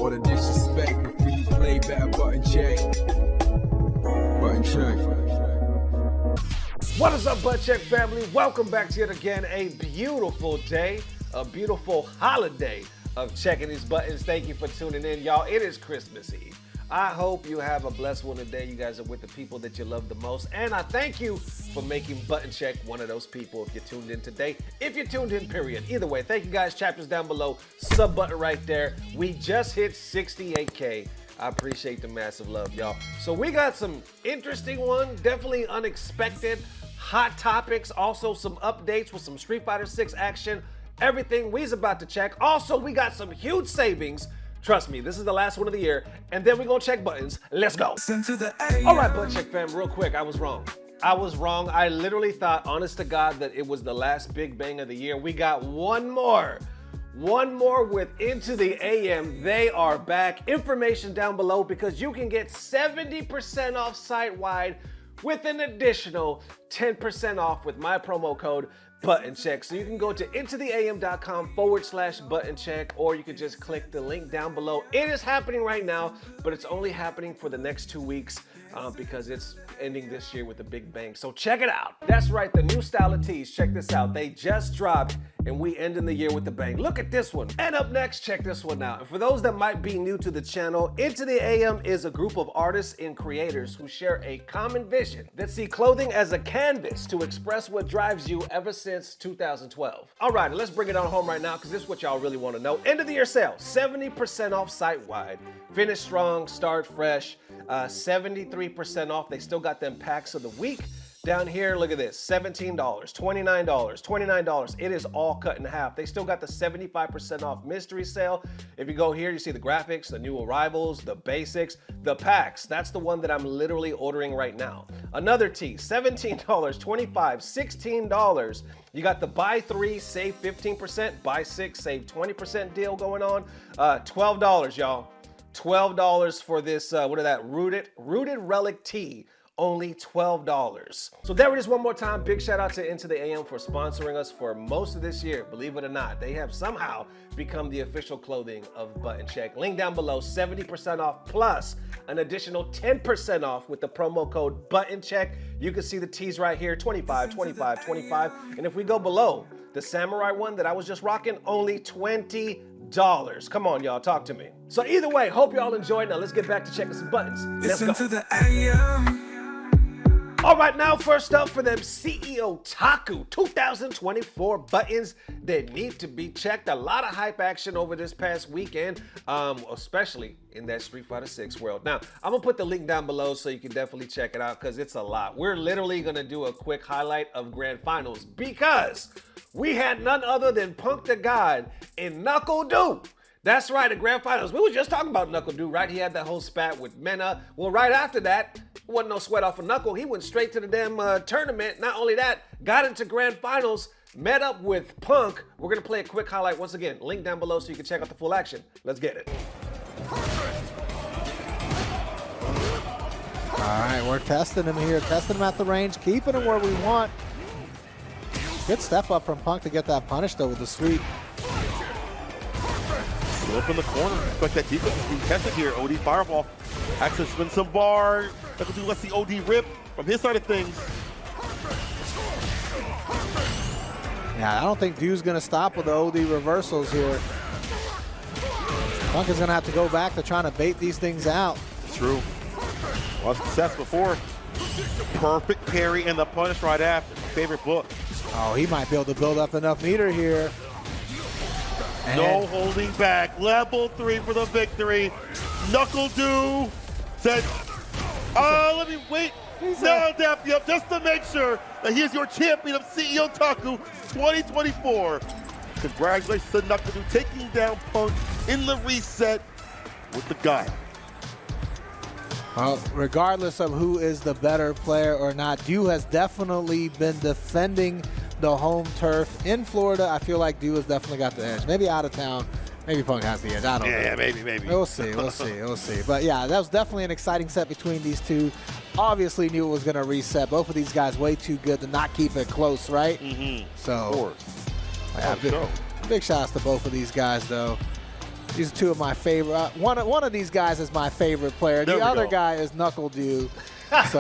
or the disrespect before you play better button check. Button check. What is up, Butt Check family? Welcome back to yet again a beautiful day, a beautiful holiday of checking these buttons. Thank you for tuning in, y'all. It is Christmas Eve. I hope you have a blessed one today. You guys are with the people that you love the most. And I thank you for making Button Check one of those people if you tuned in today. If you tuned in, period. Either way, thank you guys. Chapters down below. Sub button right there. We just hit 68K. I appreciate the massive love, y'all. So we got some interesting ones, definitely unexpected, hot topics, also some updates with some Street Fighter 6 action, everything we's about to check. Also, we got some huge savings. Trust me, this is the last one of the year, and then we're gonna check buttons. Let's go. All right, Butt Check fam, real quick, I was wrong. I literally thought, honest to God, that it was the last big bang of the year. We got one more with Into the AM. They are back. Information down below because you can get 70% off site-wide with an additional 10% off with my promo code Button Check. So you can go to intotheam.com/button check, or you can just click the link down below. It is happening right now, but it's only happening for the next 2 weeks because it's ending this year with a big bang. So check it out. That's right, the new style of tees. Check this out. They just dropped and we ending the year with a bang. Look at this one. And up next, check this one out. And for those that might be new to the channel, Into the AM is a group of artists and creators who share a common vision that see clothing as a canvas to express what drives you ever since 2012. All right, let's bring it on home right now because this is what y'all really want to know. End of the year sale, 70% off site-wide. Finish strong, start fresh, 73% off. They still got them packs of the week. Down here, look at this, $17, $29, $29. It is all cut in half. They still got the 75% off mystery sale. If you go here, you see the graphics, the new arrivals, the basics, the packs. That's the one that I'm literally ordering right now. Another tee, $17, $25, $16. You got the buy 3, save 15%, buy 6, save 20% deal going on. $12, y'all. $12 for this, what is that, Rooted Relic tee. Only $12. So there it is one more time. Big shout out to Into the AM for sponsoring us for most of this year. Believe it or not, they have somehow become the official clothing of Button Check. Link down below, 70% off plus an additional 10% off with the promo code Button Check. You can see the tees right here, 25, 25, 25. And if we go below, the samurai one that I was just rocking, only $20. Come on, y'all, talk to me. So either way, hope y'all enjoyed. Now let's get back to checking some buttons. Let's go. All right, now first up for them CEOtaku 2024 buttons that need to be checked. A lot of hype action over this past weekend, especially in that Street Fighter 6 world. Now, I'm gonna put the link down below so you can definitely check it out because it's a lot. We're literally gonna do a quick highlight of Grand Finals because we had none other than Punkdagod and Nuckle. That's right, the Grand Finals. We were just talking about Nuckle, right? He had that whole spat with Mena. Well, right after that, wasn't no sweat off of Nuckle. He went straight to the damn tournament. Not only that, got into Grand Finals, met up with Punk. We're gonna play a quick highlight once again. Link down below so you can check out the full action. Let's get it. All right, we're testing him here, testing him at the range, keeping him where we want. Good step up from Punk to get that punish though with the sweep. Up in the corner, expect that defense is being tested here. OD fireball, actually spin some bar. Let's see OD rip from his side of things. Yeah, I don't think Dude's gonna stop with the OD reversals here. Punk is gonna have to go back to trying to bait these things out. True. Well, success before. Perfect parry and the punish right after. Favorite book. Oh, he might be able to build up enough meter here. And no holding back. Level 3 for the victory. Nuckle said, let me wait. Now dap you up just to make sure that he is your champion of CEOtaku 2024. Congratulations to Nuckle taking down Punk in the reset with the guy. Well, regardless of who is the better player or not, Dew has definitely been defending the home turf. In Florida, I feel like Dew has definitely got the edge. Maybe out of town, maybe Punk has the edge. I don't know. Yeah, maybe. We'll see. But yeah, that was definitely an exciting set between these two. Obviously knew it was going to reset. Both of these guys way too good to not keep it close, right? Mm-hmm. So, of course. Yeah, big shout outs to both of these guys, though. These are two of my favorite. One of these guys is my favorite player. There The we other go. guy is Nuckle Dude. So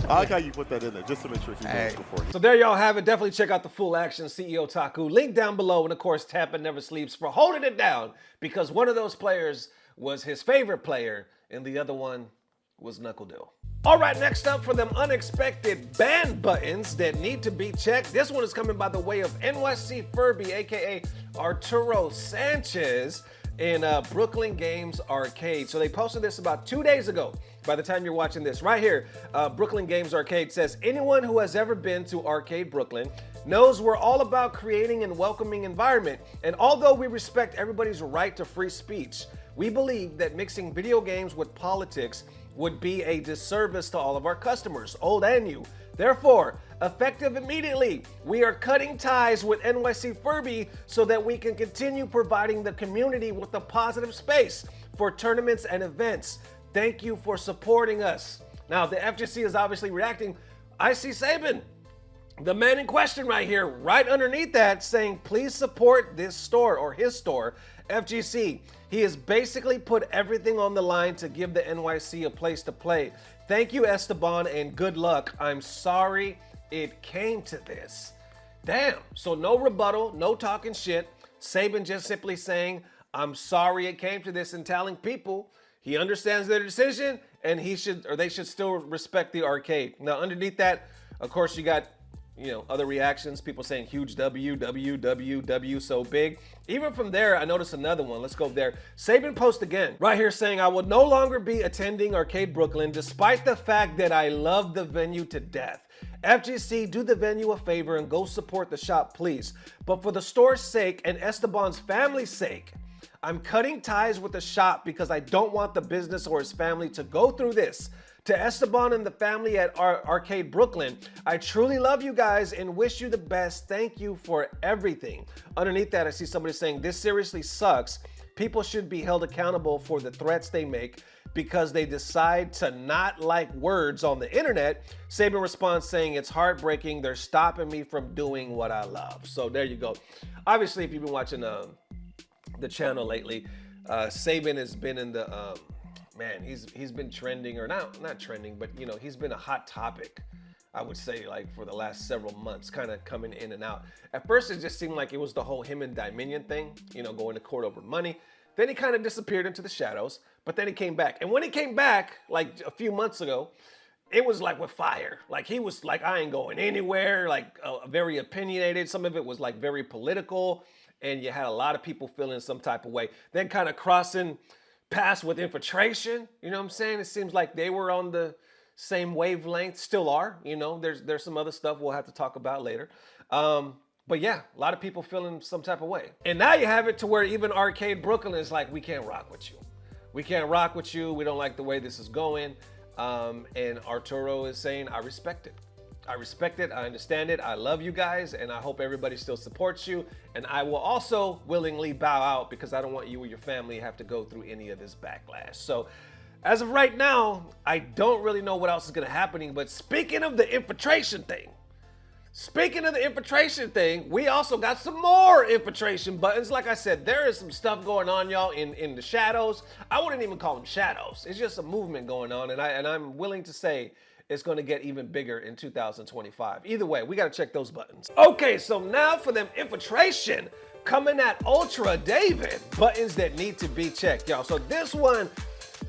I like how you put that in there just to make sure he knows before. So there y'all have it. Definitely check out the full action CEOtaku. Link down below. And of course, Tampa Never Sleeps for holding it down because one of those players was his favorite player and the other one was Nuckle Dude. All right, next up for them unexpected ban buttons that need to be checked. This one is coming by the way of NYC Furby, aka Arturo Sanchez in Brooklyn Games Arcade. So they posted this about 2 days ago. By the time you're watching this, right here, Brooklyn Games Arcade says, anyone who has ever been to Arcade Brooklyn knows we're all about creating an welcoming environment. And although we respect everybody's right to free speech, we believe that mixing video games with politics would be a disservice to all of our customers, old and new. Therefore, effective immediately, we are cutting ties with NYC Furby so that we can continue providing the community with a positive space for tournaments and events. Thank you for supporting us. Now, the FGC is obviously reacting. I see Saban, the man in question right here, right underneath that, saying, please support this store or his store, FGC. He has basically put everything on the line to give the NYC a place to play. Thank you, Esteban, and good luck. I'm sorry it came to this. Damn, so no rebuttal, no talking shit. Saban just simply saying, I'm sorry it came to this and telling people he understands their decision and they should still respect the arcade. Now, underneath that, of course, you got other reactions, people saying huge W, so big. Even from there, I noticed another one. Let's go there. Saban post again, right here saying, I will no longer be attending Arcade Brooklyn despite the fact that I love the venue to death. FGC, do the venue a favor and go support the shop, please. But for the store's sake and Esteban's family's sake, I'm cutting ties with the shop because I don't want the business or his family to go through this. To Esteban and the family at Arcade Brooklyn, I truly love you guys and wish you the best. Thank you for everything. Underneath that, I see somebody saying, this seriously sucks. People should be held accountable for the threats they make because they decide to not like words on the internet. Saban responds saying, it's heartbreaking. They're stopping me from doing what I love. So there you go. Obviously, if you've been watching the channel lately, Saban has been in the... man, he's been trending, or not trending, but he's been a hot topic, I would say, like for the last several months, kind of coming in and out. At first, it just seemed like it was the whole him and Dominion thing, going to court over money. Then he kind of disappeared into the shadows, but then he came back. And when he came back, like a few months ago, it was like with fire. Like he was like, I ain't going anywhere, like very opinionated. Some of it was like very political, and you had a lot of people feeling some type of way. Then kind of crossing paths with Infiltration, you know what I'm saying? It seems like they were on the same wavelength, still are, there's some other stuff we'll have to talk about later. But yeah, a lot of people feeling some type of way. And now you have it to where even Arcade Brooklyn is like, we can't rock with you. We can't rock with you. We don't like the way this is going. And Arturo is saying, I respect it. I respect it, I understand it, I love you guys, and I hope everybody still supports you. And I will also willingly bow out because I don't want you or your family to have to go through any of this backlash. So as of right now, I don't really know what else is gonna happen. But speaking of the infiltration thing, we also got some more infiltration buttons. Like I said, there is some stuff going on, y'all, in the shadows. I wouldn't even call them shadows. It's just a movement going on, and I'm willing to say it's going to get even bigger in 2025. Either way, we got to check those buttons. Okay, so now for them infiltration coming at Ultra David, buttons that need to be checked, y'all. So this one,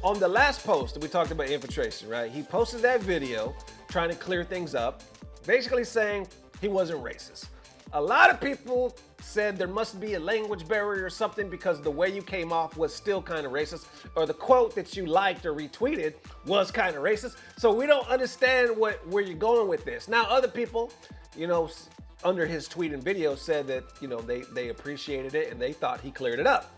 on the last post, we talked about infiltration, right? He posted that video trying to clear things up, basically saying he wasn't racist. A lot of people said there must be a language barrier or something because the way you came off was still kind of racist, or the quote that you liked or retweeted was kind of racist. So we don't understand where you're going with this. Now, other people, under his tweet and video said that, they appreciated it and they thought he cleared it up.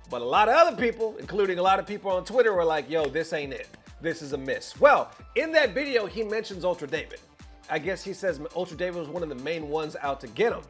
But a lot of other people, including a lot of people on Twitter, were like, yo, this ain't it. This is a miss. Well, in that video, he mentions Ultra David. I guess he says Ultra David was one of the main ones out to get him.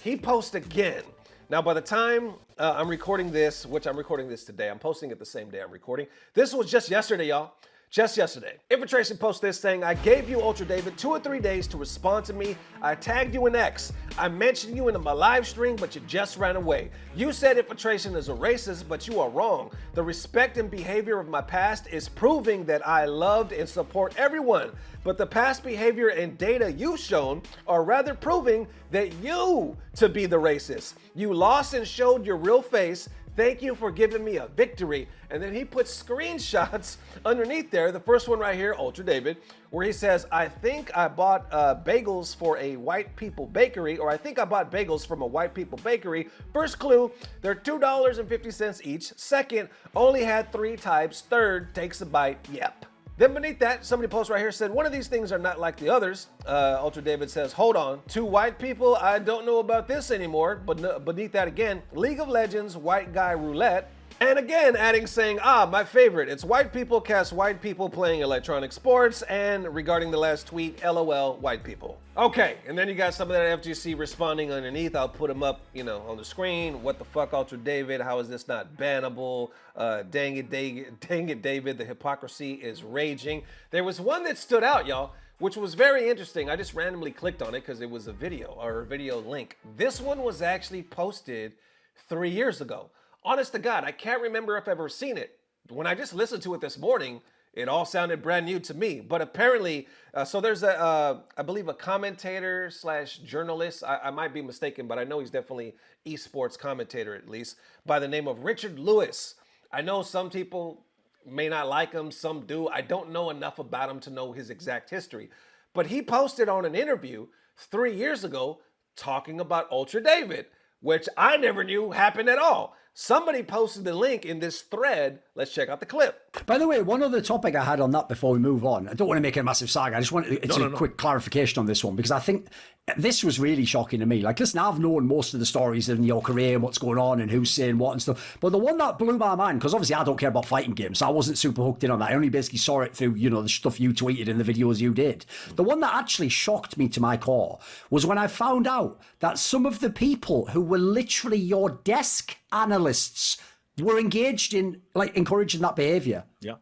He posts again. Now, by the time I'm recording this, which I'm recording this today, I'm posting it the same day I'm recording. This was just yesterday, y'all. just yesterday. Infiltration posted this saying, I gave you, Ultra David, 2 or 3 days to respond to me. I tagged you in X. I mentioned you in my live stream, but you just ran away. You said Infiltration is a racist, but you are wrong. The respect and behavior of my past is proving that I loved and support everyone. But the past behavior and data you've shown are rather proving that you to be the racist. You lost and showed your real face. Thank you for giving me a victory. And then he puts screenshots underneath there. The first one right here, Ultra David, where he says, I think I bought bagels for a white people bakery, or I think I bought bagels from a white people bakery. First clue, they're $2.50 each. Second, only had 3 types. Third, takes a bite. Yep. Then beneath that, somebody posts right here said, one of these things are not like the others. Ultra David says, hold on, 2 white people, I don't know about this anymore. But beneath that again, League of Legends, white guy roulette. And again, adding saying, my favorite, it's white people cast white people playing electronic sports. And regarding the last tweet, LOL, white people. Okay, and then you got some of that FGC responding underneath. I'll put them up, on the screen. What the fuck, Ultra David? How is this not bannable? Dang it, David, the hypocrisy is raging. There was one that stood out, y'all, which was very interesting. I just randomly clicked on it because it was a video or a video link. This one was actually posted 3 years ago. Honest to God, I can't remember if I've ever seen it. When I just listened to it this morning, it all sounded brand new to me. But apparently, so there's I believe a commentator / journalist. I might be mistaken, but I know he's definitely esports commentator at least, by the name of Richard Lewis. I know some people may not like him, some do. I don't know enough about him to know his exact history. But he posted on an interview 3 years ago talking about Ultra David, which I never knew happened at all. Somebody posted the link in this thread. Let's check out the clip. By the way, one other topic I had on that before we move on. I don't want to make it a massive saga. I just want a quick clarification on this one, because I think this was really shocking to me. Like, listen, I've known most of the stories in your career and what's going on and who's saying what and stuff. But the one that blew my mind, because obviously I don't care about fighting games, so I wasn't super hooked in on that. I only basically saw it through, the stuff you tweeted and the videos you did. The one that actually shocked me to my core was when I found out that some of the people who were literally your desk analysts were engaged in, like, encouraging that behaviour. Yeah.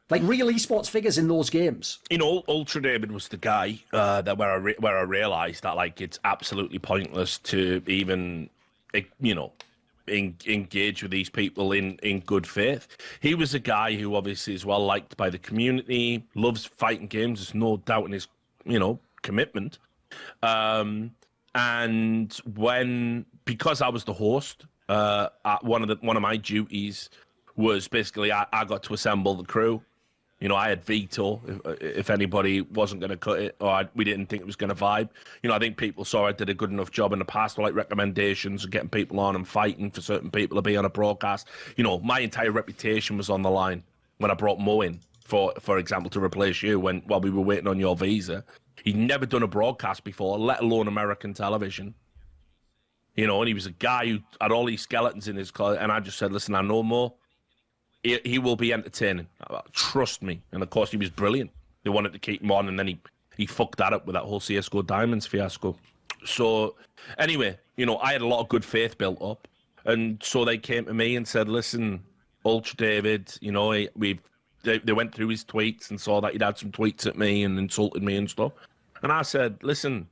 Like real esports figures in those games. Ultra David was the guy that where I realised that, like, it's absolutely pointless to even, engage with these people in good faith. He was a guy who obviously is well liked by the community, loves fighting games. There's no doubt in his, commitment. And because I was the host, one of my duties was basically I got to assemble the crew. I had veto if anybody wasn't going to cut it, or we didn't think it was going to vibe. I think people saw I did a good enough job in the past, like recommendations and getting people on and fighting for certain people to be on a broadcast. My entire reputation was on the line when I brought Mo in, for example, to replace you while we were waiting on your visa. He'd never done a broadcast before, let alone American television. And he was a guy who had all these skeletons in his car, and I just said, listen, I know Mo. He will be entertaining. Trust me. And of course, he was brilliant. They wanted to keep him on, and then he fucked that up with that whole CSGO Diamonds fiasco. So anyway, I had a lot of good faith built up. And so they came to me and said, listen, Ultra David, they went through his tweets and saw that he'd had some tweets at me and insulted me and stuff. And I said, listen,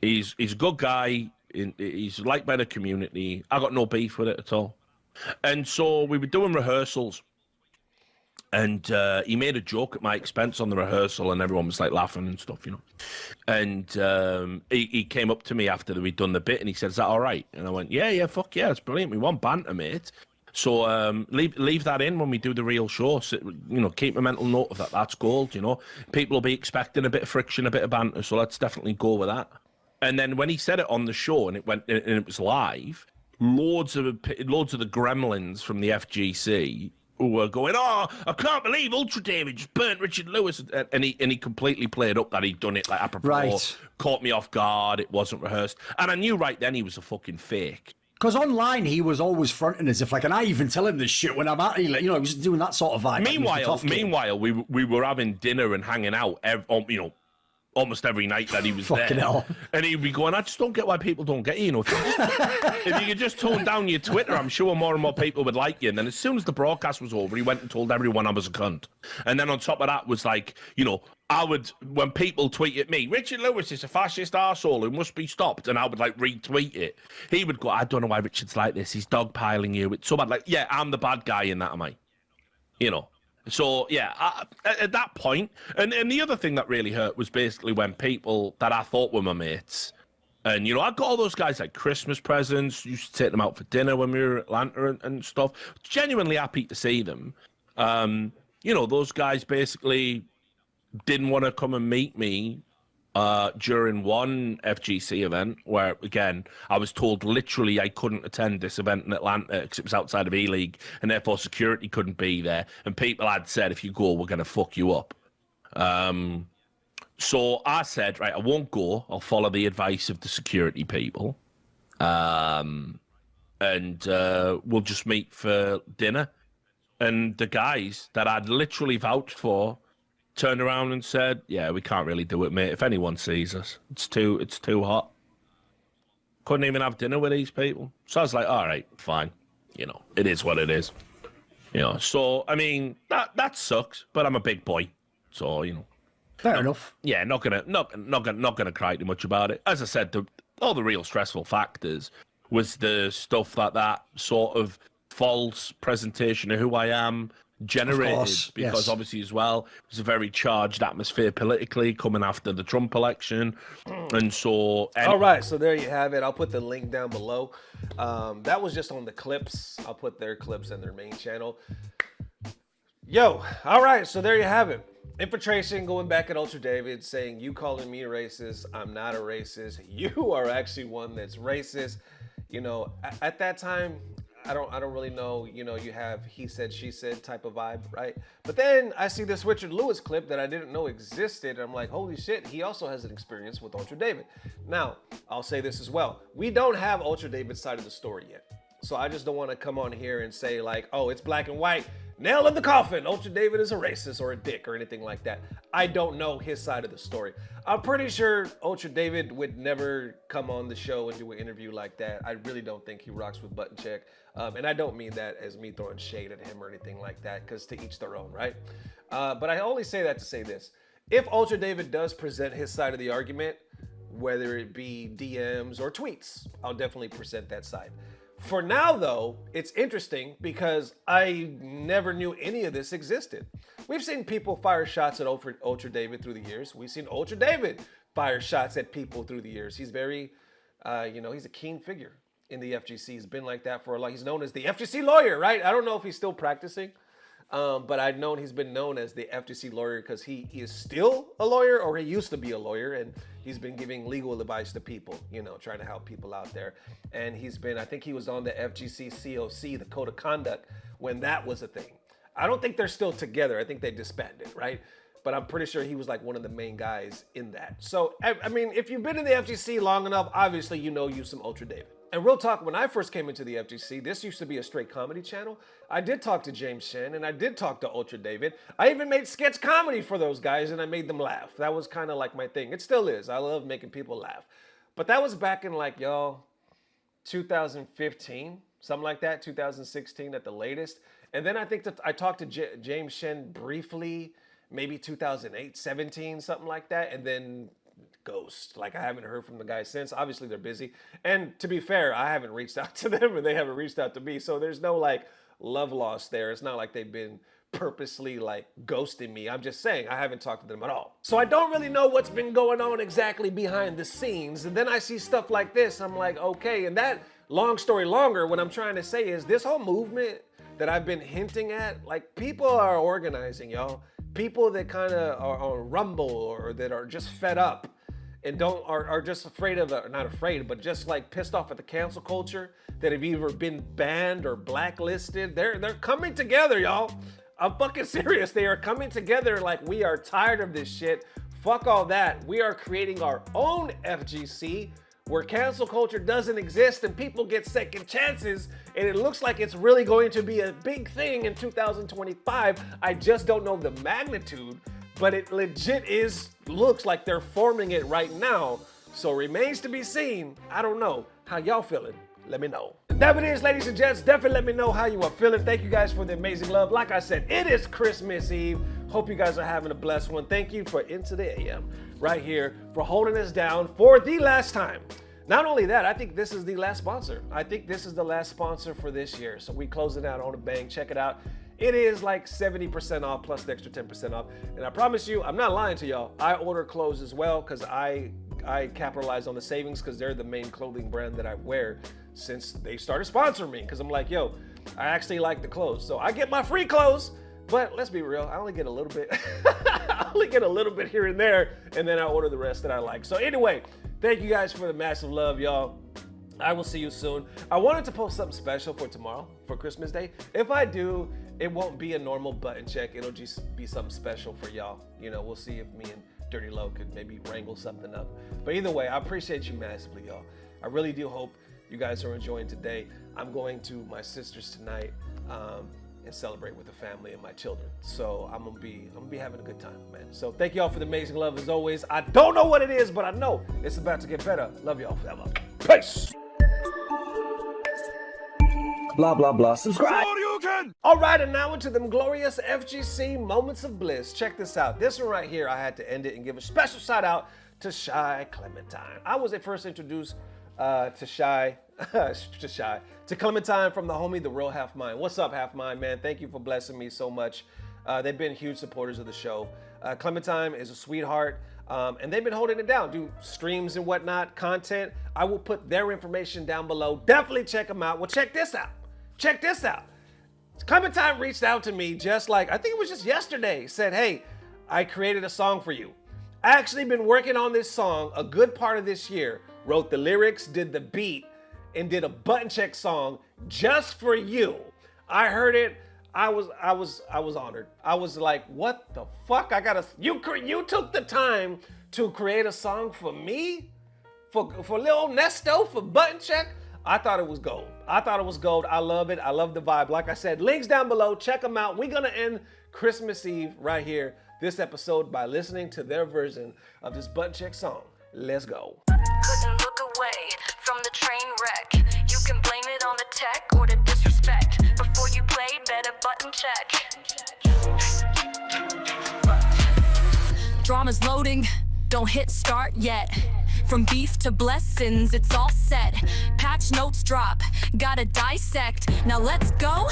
he's a good guy. He's liked by the community. I got no beef with it at all. And so we were doing rehearsals, and he made a joke at my expense on the rehearsal, and everyone was like laughing and stuff, And he came up to me after we'd done the bit, and he said, "Is that all right?" And I went, "Yeah, fuck yeah, it's brilliant. We want banter, mate. So leave that in when we do the real show. So, keep a mental note of that. That's gold. People will be expecting a bit of friction, a bit of banter. So let's definitely go with that." And then when he said it on the show and it was live, loads of the gremlins from the FGC who were going, "Oh, I can't believe Ultra David just burnt Richard Lewis," and he completely played up that he'd done it like apropos, right. Caught me off guard, it wasn't rehearsed, and I knew right then he was a fucking fake. Because online he was always fronting as if and I even tell him this shit when I'm at, he was doing that sort of vibe. Meanwhile, we were having dinner and hanging out, almost every night that he was Fucking there. hell. And he'd be going, I just don't get why people don't get you. You know, if you could just tone down your Twitter, I'm sure more and more people would like you. And then as soon as the broadcast was over, he went and told everyone I was a cunt. And then on top of that was like, you know, when people tweet at me, Richard Lewis is a fascist arsehole who must be stopped, and I would like retweet it. He would go, I don't know why Richard's like this. He's dogpiling you. It's so bad. Like, yeah, I'm the bad guy in that, am I? You know. So, yeah, at that point, and the other thing that really hurt was basically when people that I thought were my mates, and, you know, I got all those guys like Christmas presents, used to take them out for dinner when we were at Atlanta and stuff, genuinely happy to see them. You know, those guys basically didn't want to come and meet me during one FGC event where, again, I was told literally I couldn't attend this event in Atlanta because it was outside of E-League and therefore security couldn't be there. And people had said, if you go, we're going to fuck you up. So I said, right, I won't go. I'll follow the advice of the security people. And we'll just meet for dinner. And the guys that I'd literally vouched for turned around and said, yeah, we can't really do it, mate. If anyone sees us, it's too hot. Couldn't even have dinner with these people. So I was like, all right, fine. You know, it is what it is. You know, so, I mean, that sucks, but I'm a big boy. So, you know. Fair enough. Yeah, not gonna cry too much about it. As I said, all the real stressful factors was the stuff that sort of false presentation of who I am generated, because obviously as well it was a very charged atmosphere politically coming after the Trump election, and so all right, so there you have it. I'll put the link down below. That was just on the clips. I'll put their clips in their main channel. Yo, all right, so there you have it. Infiltration going back at Ultra David saying, you calling me racist, I'm not a racist, you are actually one that's racist. You know, at that time, I don't really know, you know, you have he said, she said type of vibe, right? But then I see this Richard Lewis clip that I didn't know existed. And I'm like, holy shit, he also has an experience with Ultra David. Now, I'll say this as well. We don't have Ultra David's side of the story yet. So I just don't want to come on here and say like, oh, it's black and white. Nail in the coffin. Ultra David is a racist or a dick or anything like that. I don't know his side of the story. I'm pretty sure Ultra David would never come on the show and do an interview like that. I really don't think he rocks with button check. And I don't mean that as me throwing shade at him or anything like that, because to each their own, right? But I only say that to say this. If Ultra David does present his side of the argument, whether it be DMs or tweets, I'll definitely present that side. For now, though, it's interesting because I never knew any of this existed. We've seen people fire shots at Ultra David through the years. We've seen Ultra David fire shots at people through the years. He's very, you know, he's a keen figure in the FGC. He's been like that for a lot. He's known as the FGC lawyer, right? I don't know if he's still practicing, but I've known he's been known as the FGC lawyer because he is still a lawyer, or he used to be a lawyer, and he's been giving legal advice to people, you know, trying to help people out there. And he's been, I think he was on the FGC COC, the Code of Conduct, when that was a thing. I don't think they're still together. I think they disbanded, right? But I'm pretty sure he was like one of the main guys in that. So, I mean, if you've been in the FGC long enough, obviously you know you some Ultra David. And real talk, when I first came into the FGC, this used to be a straight comedy channel. I did talk to James Shen, and I did talk to Ultra David. I even made sketch comedy for those guys, and I made them laugh. That was kind of like my thing. It still is. I love making people laugh. But that was back in like, y'all, 2015, something like that, 2016 at the latest. And then I think that I talked to James Shen briefly, maybe 2008, 17, something like that. And then ghost. Like, I haven't heard from the guys since. Obviously, they're busy. And to be fair, I haven't reached out to them and they haven't reached out to me. So there's no like love lost there. It's not like they've been purposely like ghosting me. I'm just saying I haven't talked to them at all. So I don't really know what's been going on exactly behind the scenes. And then I see stuff like this. I'm like, okay. And that, long story longer, what I'm trying to say is this whole movement that I've been hinting at, like, people are organizing, y'all. People that kind of are on Rumble or that are just fed up and are just afraid of, not afraid, but just like pissed off at the cancel culture, that have either been banned or blacklisted. They're coming together, y'all. I'm fucking serious. They are coming together like, we are tired of this shit. Fuck all that. We are creating our own FGC where cancel culture doesn't exist and people get second chances, and it looks like it's really going to be a big thing in 2025. I just don't know the magnitude, but it legit looks like they're forming it right now. So remains to be seen. I don't know. How y'all feeling? Let me know. That it is, ladies and gents. Definitely let me know how you are feeling. Thank you guys for the amazing love. Like I said, it is Christmas Eve. Hope you guys are having a blessed one. Thank you for Into the AM right here for holding us down for the last time. Not only that, I think this is the last sponsor. I think this is the last sponsor for this year. So we closing out on a bang. Check it out. It is like 70% off plus the extra 10% off. And I promise you, I'm not lying to y'all. I order clothes as well because I capitalize on the savings because they're the main clothing brand that I wear since they started sponsoring me. Because I'm like, yo, I actually like the clothes. So I get my free clothes, but let's be real, I only get a little bit. I only get a little bit here and there, and then I order the rest that I like. So anyway, thank you guys for the massive love, y'all. I will see you soon. I wanted to post something special for tomorrow, for Christmas Day. If I do, it won't be a normal button check. It'll just be something special for y'all. You know, we'll see if me and Dirty Low could maybe wrangle something up. But either way, I appreciate you massively, y'all. I really do hope you guys are enjoying today. I'm going to my sister's tonight and celebrate with the family and my children. So I'm gonna be having a good time, man. So thank y'all for the amazing love as always. I don't know what it is, but I know it's about to get better. Love y'all forever. Peace. Blah, blah, blah. Subscribe. All right, and now into them glorious FGC Moments of Bliss. Check this out. This one right here, I had to end it and give a special shout out to Shy Clementine. I was at first introduced to Clementine from the homie, The Real Half Mind. What's up, Half Mind, man? Thank you for blessing me so much. They've been huge supporters of the show. Clementine is a sweetheart, and they've been holding it down, do streams and whatnot, content. I will put their information down below. Definitely check them out. Well, check this out. Check this out. Clementine reached out to me just like, I think it was just yesterday, said, hey, I created a song for you. I actually been working on this song a good part of this year, wrote the lyrics, did the beat, and did a button check song just for you. I heard it. I was honored. I was like, what the fuck? You took the time to create a song for me? For little Nesto, for button check? I thought it was gold. I thought it was gold. I love it. I love the vibe. Like I said, links down below. Check them out. We're going to end Christmas Eve right here, this episode, by listening to their version of this button check song. Let's go. Couldn't look away from the train wreck. You can blame it on the tech or the disrespect. Before you play, better button check. Drama's loading. Don't hit start yet. From beef to blessings, it's all set. Patch notes drop, gotta dissect. Now let's go,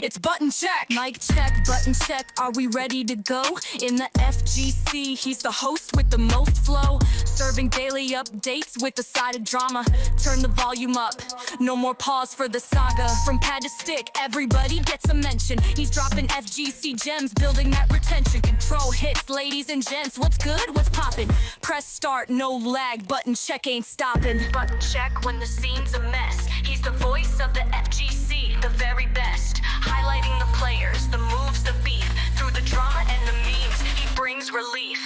it's button check. Mic check, button check, are we ready to go? In the FGC, he's the host with the most flow. Serving daily updates with the side of drama. Turn the volume up, no more pause for the saga. From pad to stick, everybody gets a mention. He's dropping FGC gems, building that retention. Control hits, ladies and gents, what's good, what's poppin'? Press start, no lag, button check ain't stopping. Button check when the scene's a mess. He's the voice of the FGC, the very best. Highlighting the players, the moves, the beef. Through the drama and the memes, he brings relief.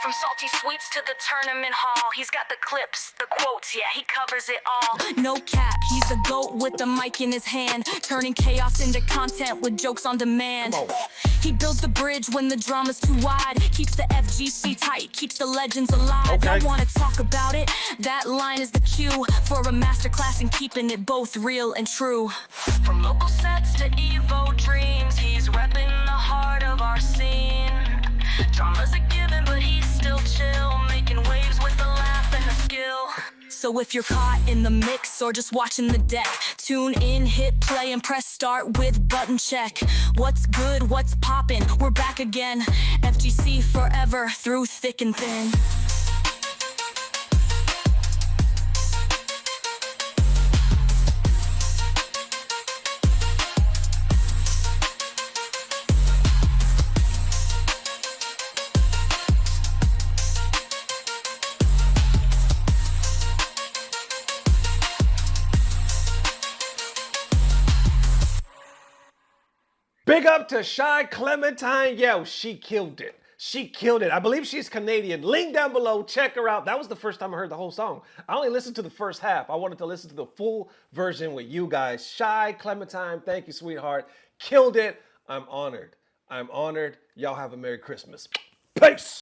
From salty sweets to the tournament hall, he's got the clips, the quotes, yeah, he covers it all. No cap, he's the GOAT with the mic in his hand, turning chaos into content with jokes on demand. He builds the bridge when the drama's too wide, keeps the FGC tight, keeps the legends alive. Okay. I wanna talk about it, that line is the cue for a masterclass in keeping it both real and true. From local sets to Evo dreams, he's repping the heart of our scene. Drama's a given, but he's still chill, making waves with a laugh and a skill. So if you're caught in the mix or just watching the deck, tune in, hit play, and press start with button check. What's good, what's poppin'? We're back again. FGC forever, through thick and thin. Big up to Shy Clementine. Yo, she killed it. She killed it. I believe she's Canadian. Link down below. Check her out. That was the first time I heard the whole song. I only listened to the first half. I wanted to listen to the full version with you guys. Shy Clementine, thank you, sweetheart. Killed it. I'm honored. I'm honored. Y'all have a Merry Christmas. Peace.